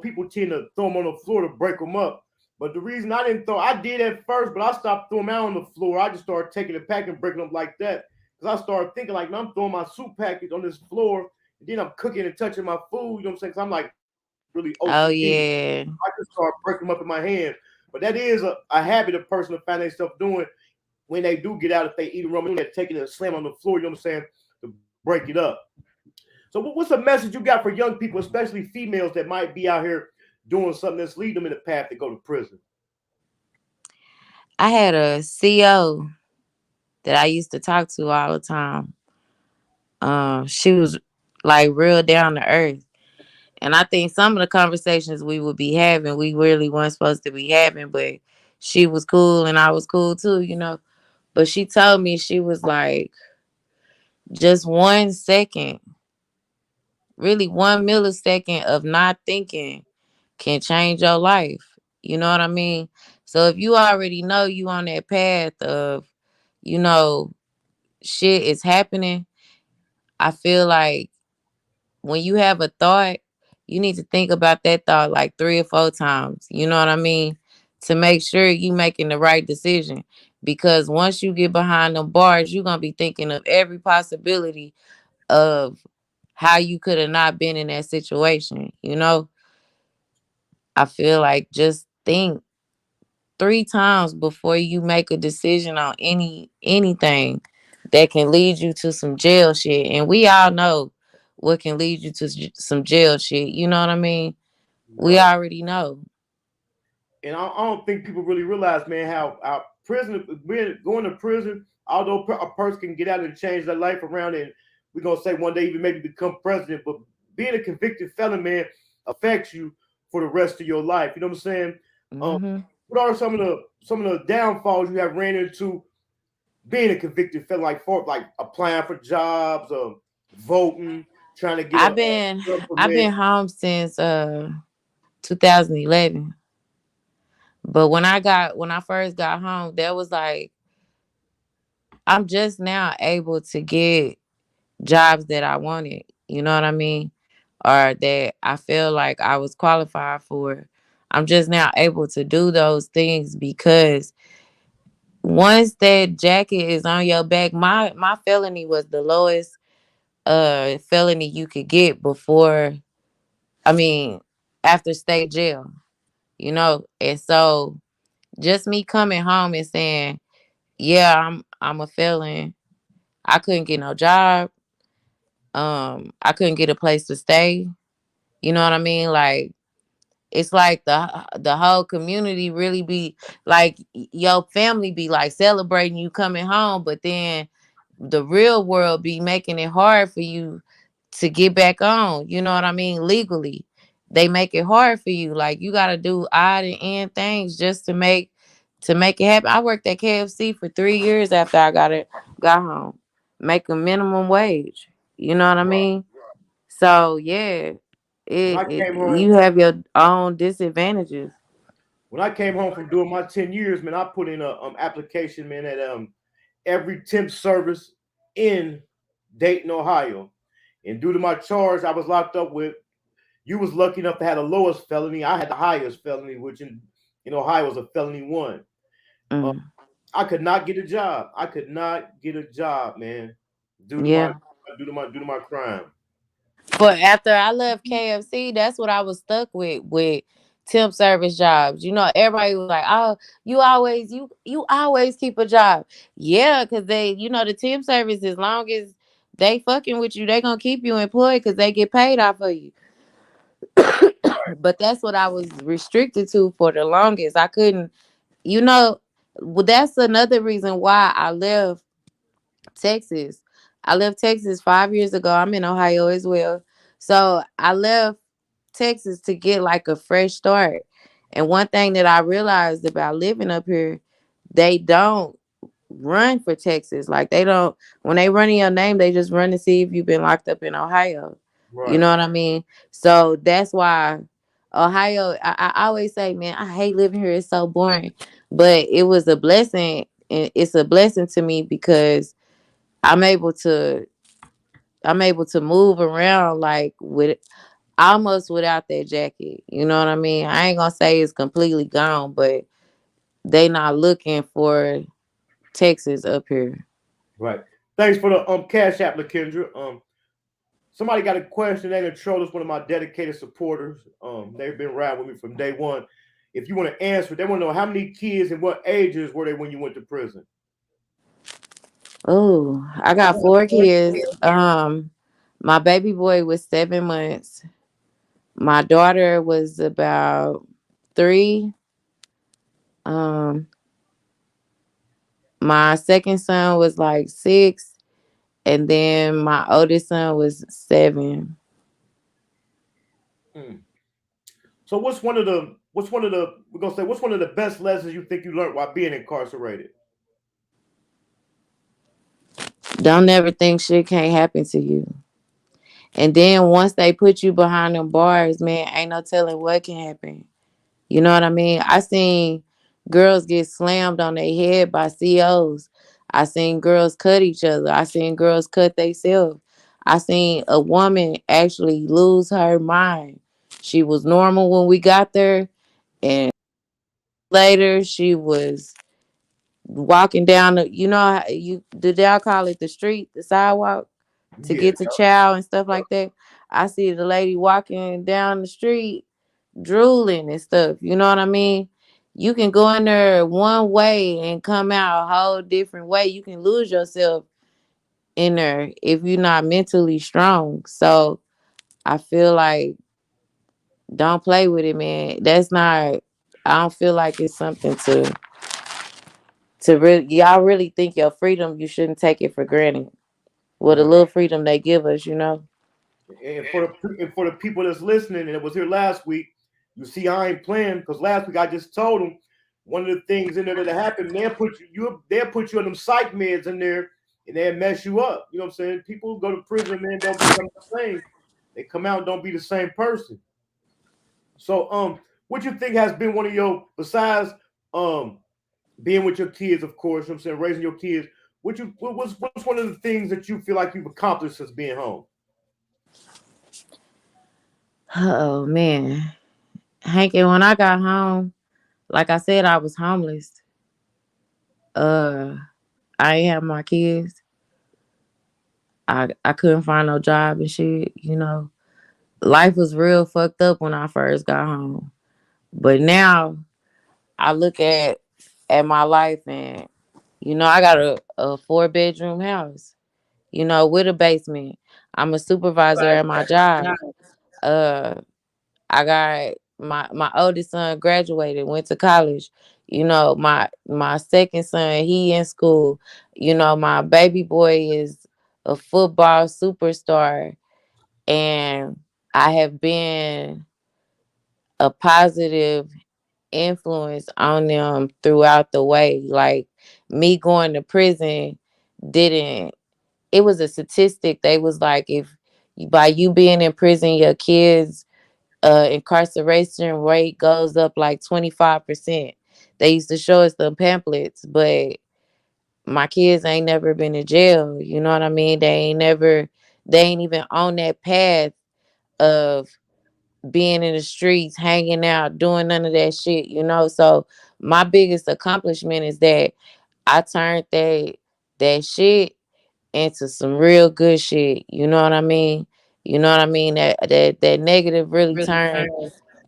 people tend to throw them on the floor to break them up. But the reason I did at first, but I stopped throwing them out on the floor. I just started taking the pack and breaking them like that. Because I started thinking like, man, I'm throwing my soup package on this floor, and then I'm cooking and touching my food. You know what I'm saying? Because I'm like really Oh OCD. yeah. I just start breaking them up in my hand. But that is a habit a person to find themselves doing when they do get out. If they eat a ramen, they're taking it and slam on the floor. You know what I'm saying? To break it up. So what's a message you got for young people, especially females that might be out here doing something that's leading them in the path to go to prison? I had a CO that I used to talk to all the time. She was like real down to earth. And I think some of the conversations we would be having, we really weren't supposed to be having, but she was cool and I was cool too. But she told me, she was like, just 1 second, really 1 millisecond of not thinking can change your life. You know what I mean? So if you already know you on that path of, you know, shit is happening, I feel like when you have a thought, you need to think about that thought like 3 or 4 times. You know what I mean? To make sure you making the right decision. Because once you get behind the bars, you're gonna be thinking of every possibility of how you could have not been in that situation. I feel like just think 3 times before you make a decision on anything that can lead you to some jail shit. And we all know what can lead you to some jail shit. You know what I mean? We Right. already know. And I don't think people really realize, man, how prison, going to prison, although a person can get out and change their life around, and we're gonna say one day even maybe become president, but being a convicted felon, man, affects you for the rest of your life. You know what I'm saying? Um, Hmm. what are some of the downfalls you have ran into being a convicted felon, like for like applying for jobs, voting, trying to get I've a been work I've permit? been home since 2011. But when I first got home, that was like I'm just now able to get jobs that I wanted. You know what I mean? Or that I feel like I was qualified for. I'm just now able to do those things because once that jacket is on your back, my felony was the lowest felony you could get before, I mean, after state jail, And so just me coming home and saying, yeah, I'm a felon. I couldn't get no job. I couldn't get a place to stay. You know what I mean? Like it's like the whole community really be like your family be like celebrating you coming home, but then the real world be making it hard for you to get back on. You know what I mean? Legally, they make it hard for you. Like you got to do odd and end things just to make it happen. I worked at KFC for 3 years after I got home, making minimum wage. You know what I Right. mean? So yeah, When I came home, you have your own disadvantages. when I came home from doing my 10 years, man, I put in a application, man, at every temp service in Dayton, Ohio. And due to my charge, I was locked up with. You was lucky enough to have the lowest felony. I had the highest felony, which in Ohio was a felony one. Uh, Mm, I could not get a job. I could not get a job, man, due to my yeah. due to my crime. But after I left KFC, that's what I was stuck with temp service jobs. Everybody was like, "Oh, you always keep a job." Yeah, because the temp service, as long as they fucking with you, they gonna keep you employed because they get paid off of you. But that's what I was restricted to for the longest. I couldn't, you know. Well, that's another reason why I left Texas. I left Texas 5 years ago. I'm in Ohio as well. So I left Texas to get like a fresh start. And one thing that I realized about living up here, they don't run for Texas. Like they don't when they run in your name, they just run to see if you've been locked up in Ohio. You Right. know what I mean? So that's why Ohio, I always say, man, I hate living here. It's so boring. But it was a blessing. And it's a blessing to me because I'm able to I'm able to move around like with almost without that jacket. You know what I mean? I ain't gonna say it's completely gone, but they not looking for Texas up here. Right. Thanks for the cash app, Lakendra. Somebody got a question. They troll is one of my dedicated supporters. They've been riding with me from day one. If you want to answer, they want to know how many kids and what ages were they when you went to prison. Oh, I got 4 kids. My baby boy was 7 months. My daughter was about 3. Um, my second son was like 6, and then my oldest son was 7. Hmm. So what's one of the best lessons you think you learned while being incarcerated? Don't never think shit can't happen to you. And then once they put you behind them bars, man, ain't no telling what can happen. You know what I mean? I seen girls get slammed on their head by COs. I seen girls cut each other. I seen girls cut themselves. I seen a woman actually lose her mind. She was normal when we got there, and later she was walking down the, you know, you did y'all call it the street, the sidewalk to Yeah. get to chow and stuff like that. I see the lady walking down the street drooling and stuff. You know what I mean? You can go in there one way and come out a whole different way. You can lose yourself in there if you're not mentally strong. So I feel like don't play with it, man. That's not. I don't feel like it's something to really. Y'all really think your freedom? You shouldn't take it for granted. With a Right. little freedom they give us, you know. And for the people that's listening and it was here last week, you see, I ain't playing because last week I just told them one of the things in there that happened. They'll put you on them psych meds in there, and they'll mess you up. You know what I'm saying? People who go to prison, man, don't become the same. They come out and don't be the same person. So, what you think has been one of your besides being with your kids, of course, you know what I'm saying, raising your kids. What's one of the things that you feel like you've accomplished since being home? Oh man, Hankin, when I got home, like I said, I was homeless. Uh, I ain't have my kids. I couldn't find no job and shit. You know, life was real fucked up when I first got home. But now I look at my life and you know I got a 4 bedroom house. You know, with a basement. I'm a supervisor at my job. Uh, I got my oldest son graduated, went to college. You know, my second son, he in school. You know, my baby boy is a football superstar, and I have been a positive influence on them throughout the way. Like me going to prison didn't it was a statistic. They was like if by you being in prison your kids incarceration rate goes up like 25%. They used to show us the pamphlets, but my kids ain't never been in jail. You know what I mean? They ain't even on that path of being in the streets, hanging out, doing none of that shit, you know? So my biggest accomplishment is that I turned that shit into some real good shit. You know what I mean? You know what I mean? That negative really turned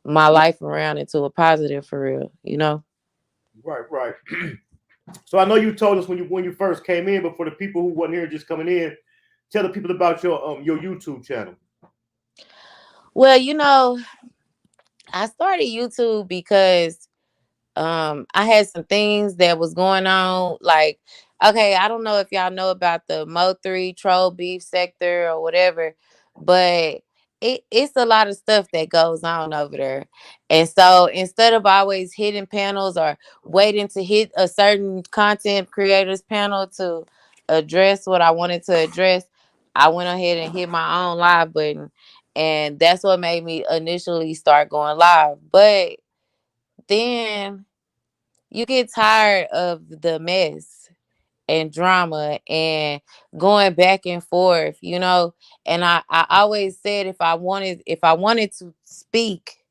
my life around into a positive for real, you know? Right, right. So I know you told us when you first came in, but for the people who wasn't here just coming in, tell the people about your YouTube channel. Well, you know, I started YouTube because I had some things that was going on. Like Okay, I don't know if y'all know about the Mo3 troll beef sector or whatever, but it's a lot of stuff that goes on over there. And so instead of always hitting panels or waiting to hit a certain content creators panel to address what I wanted to address, I went ahead and hit my own live button. And that's what made me initially start going live. But then you get tired of the mess and drama and going back and forth, and I always said if I wanted to speak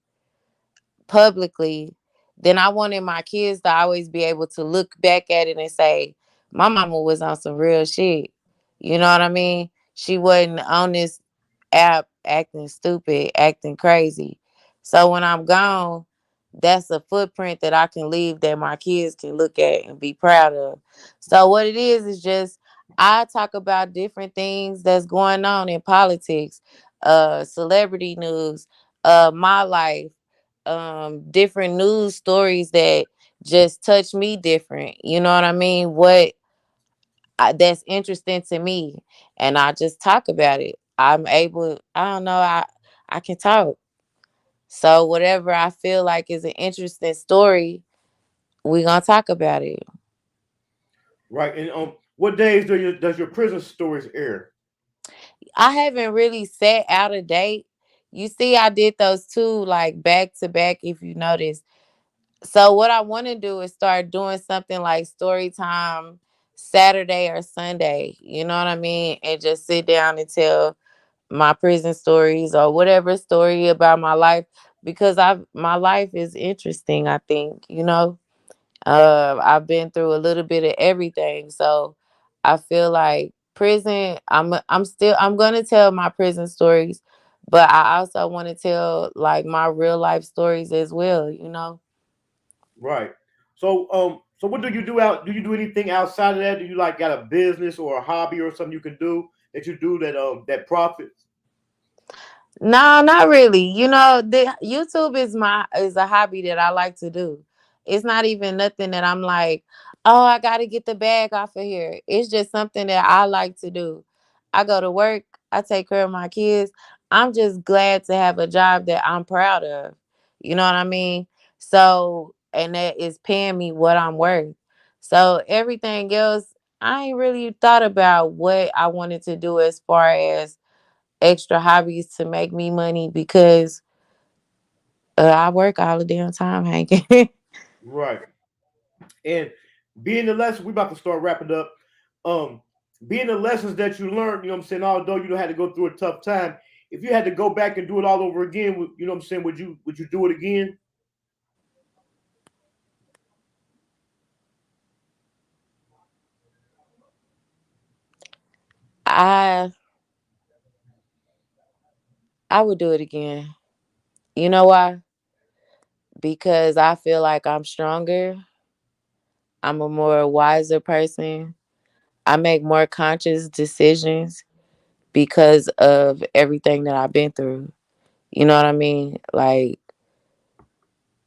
publicly, then I wanted my kids to always be able to look back at it and say, my mama was on some real shit. You know what I mean? She wasn't on this app acting stupid, acting crazy. So when I'm gone, that's a footprint that I can leave that my kids can look at and be proud of. So what it is just I talk about different things that's going on in politics, celebrity news, my life, different news stories that just touch me different. You know what I mean? That's interesting to me, and I just talk about it. I'm able. I don't know. I can talk. So whatever I feel like is an interesting story, we gonna talk about it. Right. And what days does your prison stories air? I haven't really set out a date. You see, I did those two like back to back. If you notice, so what I want to do is start doing something like story time Saturday or Sunday. You know what I mean? And just sit down and tell my prison stories or whatever story about my life because my life is interesting. I think I've been through a little bit of everything, so I feel like prison. I'm gonna tell my prison stories, but I also want to tell like my real life stories as well. Right. So what do you do out? Do you do anything outside of that? Do you like got a business or a hobby or something you can do that you do that profits? No, not really. The YouTube is a hobby that I like to do. It's not even nothing that I'm like, oh, I got to get the bag off of here. It's just something that I like to do. I go to work, I take care of my kids. I'm just glad to have a job that I'm proud of. You know what I mean? So, and that is paying me what I'm worth. So, everything else, I ain't really thought about what I wanted to do as far as extra hobbies to make me money because I work all the damn time, Hankin. Right. And being the lesson, we about to start wrapping up. Um, being the lessons that you learned, you know what I'm saying, although you had to go through a tough time, if you had to go back and do it all over again, you know what I'm saying, would you do it again? I I would do it again. You know why? Because I feel like I'm stronger. I'm a more wiser person. I make more conscious decisions because of everything that I've been through. You know what I mean? Like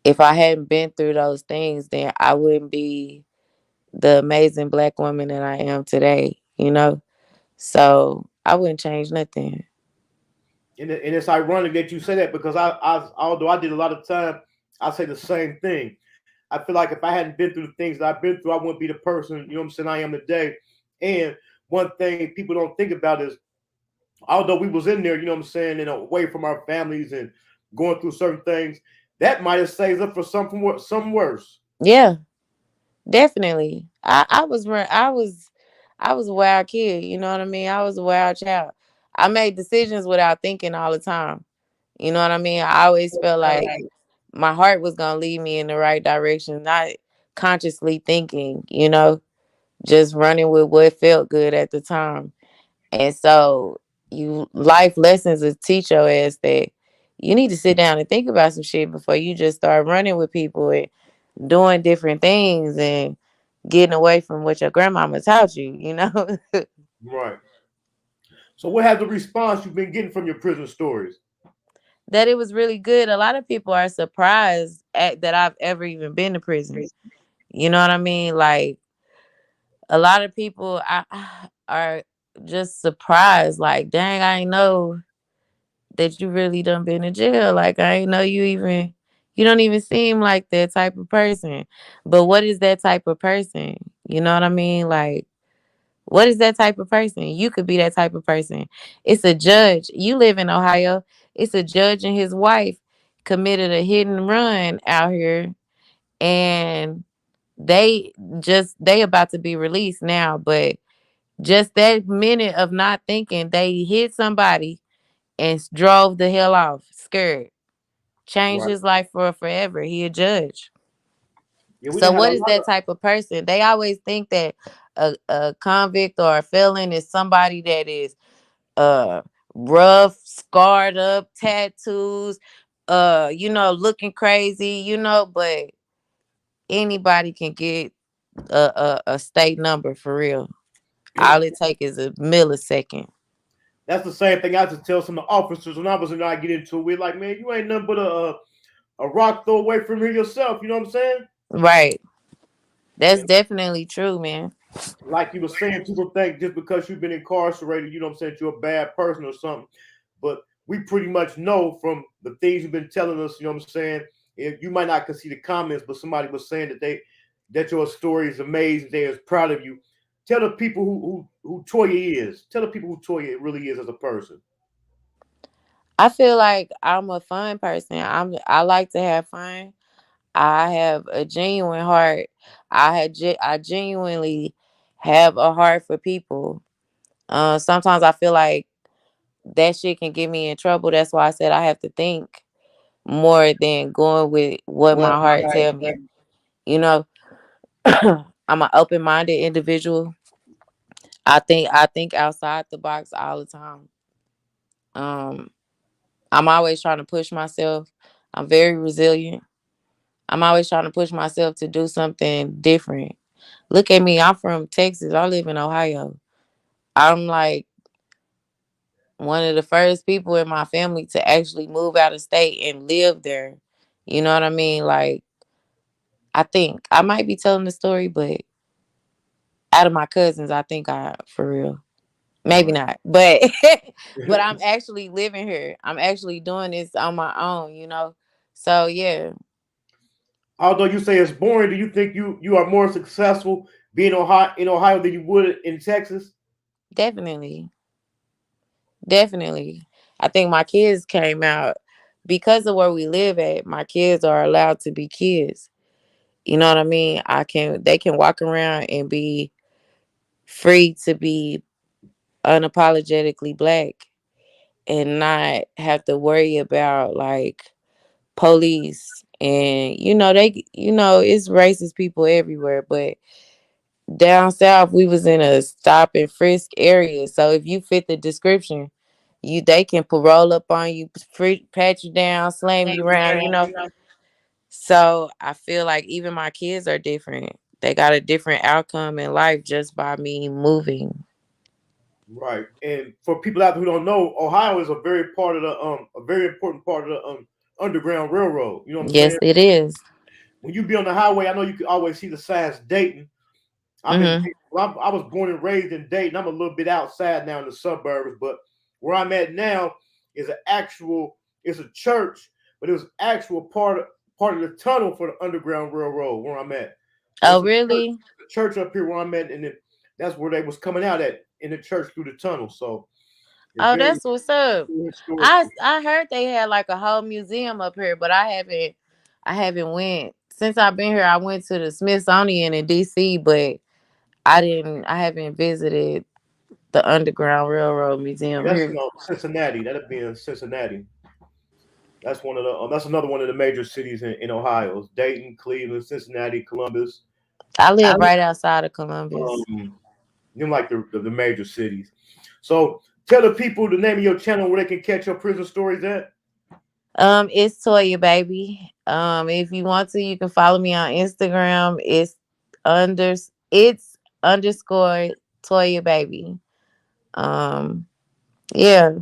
if I hadn't been through those things, then I wouldn't be the amazing black woman that I am today. So I wouldn't change nothing. And it's ironic that you say that because although I did a lot of time, I say the same thing. I feel like if I hadn't been through the things that I've been through, I wouldn't be the person, you know what I'm saying, I am today. And one thing people don't think about is although we was in there, you know what I'm saying, and away from our families and going through certain things, that might have saved up for something worse. Yeah, definitely. I was a wild kid. You know what I mean? I was a wild child. I made decisions without thinking all the time. You know what I mean? I always felt like my heart was gonna lead me in the right direction, not consciously thinking. Just running with what felt good at the time. And so you life lessons will teach your ass that you need to sit down and think about some shit before you just start running with people and doing different things and getting away from what your grandmama taught you. Right. So what has the response you've been getting from your prison stories? That it was really good. A lot of people are surprised that I've ever even been to prison. You know what I mean? Like a lot of people are just surprised, like, dang, I ain't know that you really done been in jail. Like, I ain't know you don't even seem like that type of person. But what is that type of person? You know what I mean? Like, what is that type of person? You could be that type of person. It's a judge. You live in Ohio. It's a judge and his wife committed a hit and run out here, and they they about to be released now, but just that minute of not thinking, they hit somebody and drove the hell off, scared. Changed Right. his life for forever. He a judge. Yeah, we So didn't have a what is lot that of. type of person? They always think that a convict or a felon is somebody that is uh rough, scarred up, tattoos, looking crazy, but anybody can get a state number for real. All it take is a millisecond. That's the same thing I just tell some of the officers when I was in. I get into it. We're like, man, you ain't nothing but a rock throw away from here yourself. You know what I'm saying? Right. That's And definitely true, man. like you were saying, people think just because you've been incarcerated, you know what I'm saying, you're a bad person or something. But we pretty much know from the things you've been telling us, you know what I'm saying. You might not can see the comments, but somebody was saying that your story is amazing. They is proud of you. Tell the people who Toya is. Tell the people who Toya really is as a person. I feel like I'm a fun person. I like to have fun. I have a genuine heart. I genuinely have a heart for people. Sometimes I feel like that shit can get me in trouble. That's why I said I have to think more than going with what my heart tell me. You know, I'm an open minded individual. I think outside the box all the time. Um, I'm always trying to push myself. I'm very resilient. I'm always trying to push myself to do something different. Look at me. I'm from Texas. I live in Ohio. I'm like one of the first people in my family to actually move out of state and live there. You know what I mean? Like, I think I might be telling the story, but out of my cousins, I think I for real. Maybe Right. not, but but I'm actually living here. I'm actually doing this on my own. So yeah, Although you say it's boring, do you think you are more successful being in Ohio than you would in Texas? definitely, definitely. I think my kids came out because of where we live at. My kids are allowed to be kids. You know what I mean? They can walk around and be free to be unapologetically black and not have to worry about like police and it's racist people everywhere, but down south we was in a stop and frisk area, so if you fit the description, they can roll up on you, pat you down, slam you around. So I feel like even my kids are different. They got a different outcome in life just by me moving. Right. And for people out there who don't know, Ohio is a very important part of the Underground Railroad. You know what I'm Yes, saying? it is. When you be on the highway, I know you can always see the signs Dayton. I'm in Mm-hmm. well, I was born and raised in Dayton. I'm a little bit outside now in the suburbs, but where I'm at now is it's a church, but it was actual part of the tunnel for the Underground Railroad where I'm at. So Oh it's really? a church up here where I'm at, and that's where they was coming out at in the church through the tunnel. So it's Oh, very that's what's up. historic. I heard they had like a whole museum up here, but I haven't went since I've been here. I went to the Smithsonian in DC, but I haven't visited the Underground Railroad Museum That's here. Cincinnati. That'd be in Cincinnati. That's another one of the major cities in Ohio. It's Dayton, Cleveland, Cincinnati, Columbus. I live right outside of Columbus. Like the major cities. So tell the people the name of your channel where they can catch your prison stories at. It's Toya Baby. If you want to, you can follow me on Instagram. Under it's underscore Toya Baby. Um, yeah.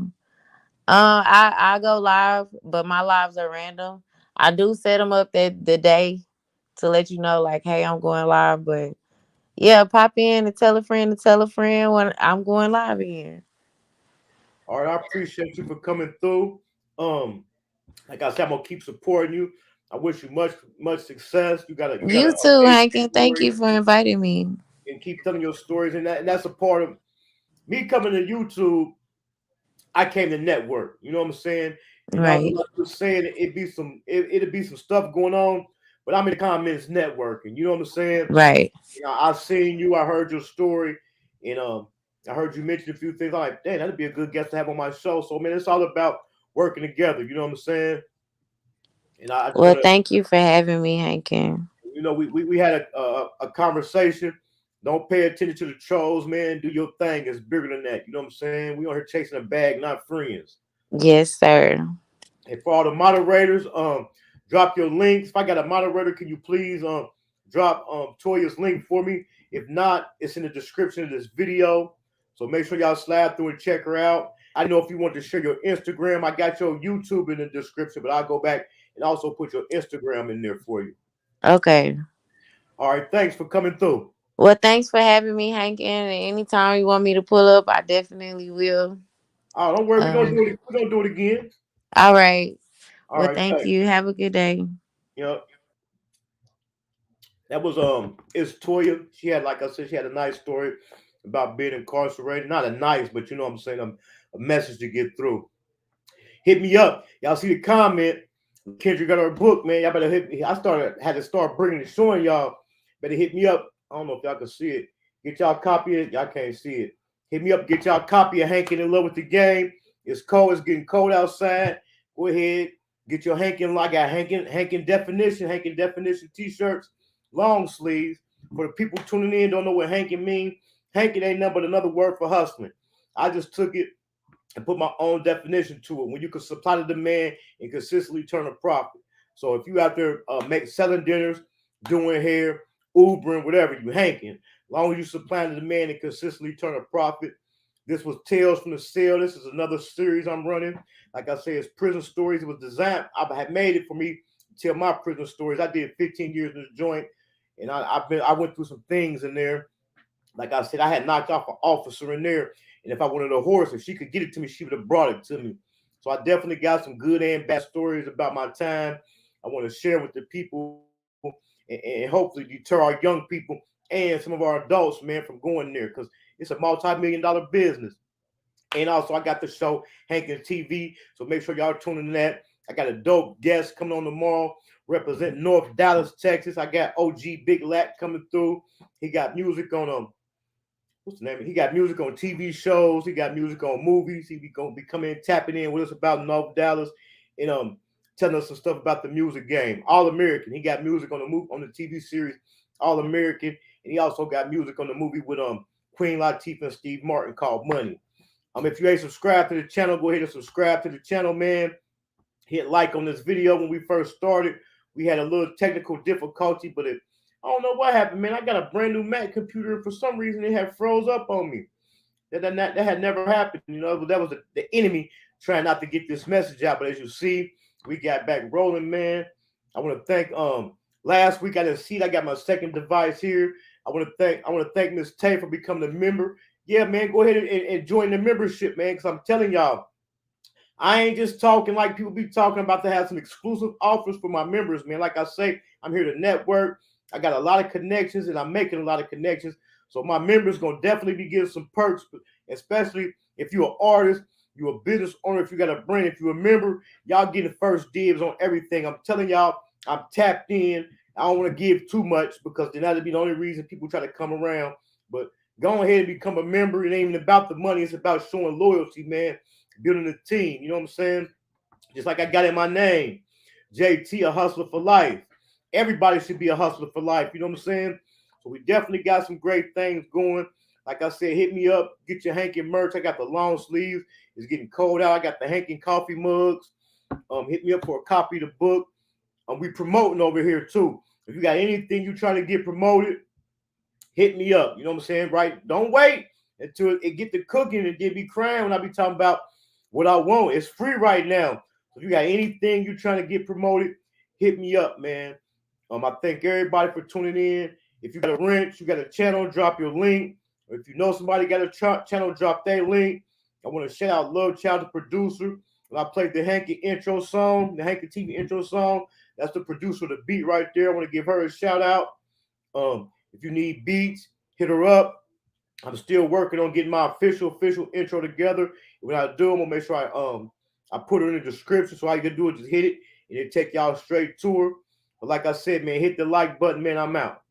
I go live, but my lives are random. I do set them up that the day to let you know, like, hey, I'm going live. But Yeah, pop in and tell a friend to tell a friend when I'm going live again. All right, I appreciate you for coming through. Like I said, I'm gonna keep supporting you. I wish you much success. You got You an too, amazing Hankin. Thank you story, for inviting me. and keep telling your stories. And that's a part of me coming to YouTube. I came to network. You know what I'm saying? And I Right. was just saying it'd be some stuff going on, but I'm in the comments networking. You know what I'm saying? Right. You know, I seen you, I heard your story, and I heard you mention a few things. I'm like, damn, that'd be a good guest to have on my show. So man, it's all about working together. You know what I'm saying? And I just Well, want to, thank you for having me, Hankin. you know, we had a conversation. Don't pay attention to the trolls, man. Do your thing. It's bigger than that. You know what I'm saying? We on here chasing a bag, not friends. Yes, sir. And for all the moderators, drop your links. If I got a moderator, can you please drop Toya's link for me? If not, it's in the description of this video. So make sure y'all slide through and check her out. I know if you want to share your Instagram, I got your YouTube in the description, but I'll go back and also put your Instagram in there for you. Okay. All right, thanks for coming through. Well, thanks for having me, Hankin. And anytime you want me to pull up, I definitely will. Oh, don't worry, Um, we're gonna do it again. all right. All Well, right, thank thanks. you. Have a good day. You know, that was it's Toya. She had, like I said, she had a nice story about being incarcerated. Not a nice, but you know what I'm saying, a message to get through. Hit me up. Y'all see the comment. Kendrick got her book, man. Y'all better hit me. Had to start bringing it, showing y'all. Better hit me up. I don't know if y'all can see it. Get y'all a copy of it. Y'all can't see it. Hit me up. Get y'all a copy of Hankin in Love with the Game. It's cold. It's getting cold outside. Go ahead. Get your Hankin. I got Hankin definition t-shirts, long sleeves. For the people tuning in, don't know what Hankin mean. Hankin ain't nothing but another word for hustling. I just took it and put my own definition to it. When you can supply the demand and consistently turn a profit. So if you out there selling dinners, doing hair, Ubering, whatever, you Hankin. As long as you supply the demand and consistently turn a profit. This was Tales from the Cell. This is another series I'm running. Like I say, it's prison stories. It was designed. I had made it for me to tell my prison stories. I did 15 years in the joint, and I went through some things in there. Like I said, I had knocked off an officer in there, and if I wanted a horse, if she could get it to me, she would have brought it to me. So I definitely got some good and bad stories about my time. I want to share with the people and hopefully deter our young people and some of our adults, man, from going there because it's a multi-million-dollar business. And also, I got the show Hankin TV, so make sure y'all tuning in that. I got a dope guest coming on tomorrow, representing North Dallas, Texas. I got OG Big Lat coming through. He got music on what's the name? He got music on TV shows. He got music on movies. He gonna be coming in, tapping in with us about North Dallas, and telling us some stuff about the music game. All American. He got music on the TV series All American, and he also got music on the movie with Queen Latifah and Steve Martin called Money. If you ain't subscribed to the channel, go ahead and subscribe to the channel, man. Hit like on this video. When we first started, we had a little technical difficulty, but I don't know what happened, man. I got a brand new Mac computer, and for some reason it had froze up on me. That had never happened. You know, that was the enemy trying not to get this message out. But as you see, we got back rolling, man. I want to thank last week I didn't see it. I got my second device here. I want to thank Miss Tay for becoming a member. Yeah, man, go ahead and join the membership, man, because I'm telling y'all, I ain't just talking like people be talking about to have some exclusive offers for my members, man. Like I say, I'm here to network. I got a lot of connections, and I'm making a lot of connections. So my members gonna definitely be getting some perks, especially if you're an artist, you're a business owner, if you got a brand, if you're a member, y'all getting first dibs on everything. I'm telling y'all, I'm tapped in. I don't want to give too much because then that'd be the only reason people try to come around. But go ahead and become a member. It ain't even about the money. It's about showing loyalty, man. Building a team. You know what I'm saying? Just like I got in my name. JT, a hustler for life. Everybody should be a hustler for life. You know what I'm saying? So we definitely got some great things going. Like I said, hit me up. Get your Hankin merch. I got the long sleeves. It's getting cold out. I got the Hankin coffee mugs. Hit me up for a copy of the book. We promoting over here too. If you got anything you trying to get promoted, hit me up. You know what I'm saying? Right? Don't wait until it get to cooking and get me crying when I be talking about what I want. It's free right now. So if you got anything you're trying to get promoted, hit me up, man. I thank everybody for tuning in. If you got a wrench, you got a channel, drop your link. Or if you know somebody got a channel, drop their link. I want to shout out Love Child, the producer. When I played the Hankin intro song, the Hankin TV intro song, that's the producer of the beat right there. I want to give her a shout out. If you need beats, hit her up. I'm still working on getting my official intro together. When I do, I'm gonna make sure I put it in the description. So all you can do is just hit it and it take y'all straight to her. But like I said, man, hit the like button, man. I'm out.